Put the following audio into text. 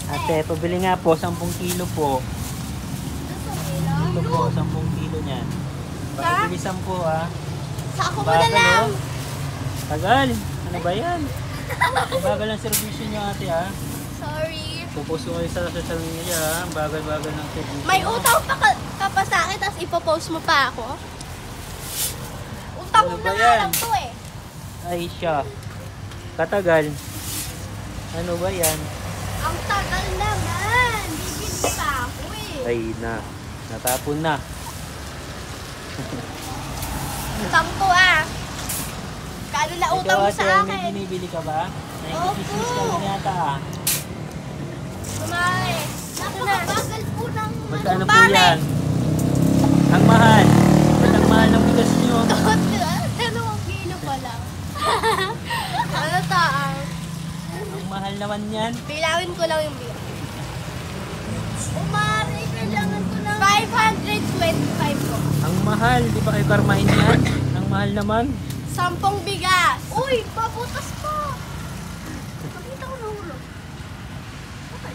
Ate, pabili nga po, 10 kilo po. Ito po, 10 kilo niyan. Baka bilisan po ah. Sako mo na lang. Oh. Tagal. Ano ba yan? Bagal ang servisyo niyo ate ah. Sorry. Pupost ko kayo sa social media ah. Bagal-bagal ng servisyo. May utang ka pa sa akin, tapos ipopost mo pa ako. Utang mo Ano na ba nga yan? lang to eh. Ay siya. Katagal. Ano ba yan? Ang tagal naman. Bibili pa ako eh. Ay na. Natapon na. Utang to ah. Kano na utang mo Ate, sa may akin? binibili ka ba? Nakikismis ka Opo. rin yata ah. Kumare. Napakabagal po ng Magkano po pare. yan? Ang mahal. Ba't ang mahal ng bigas niyo? 2 kilo pa lang. Ano taang? Ang mahal naman yan. Bilawin ko lang yung bilang. Umari, kailangan ko ng 525 ko. Ang mahal. Di ba kayo karmahin yan? Ang mahal naman. 10 bigas. Uy, pabutas pa. Pakita ko na ulo. Okay.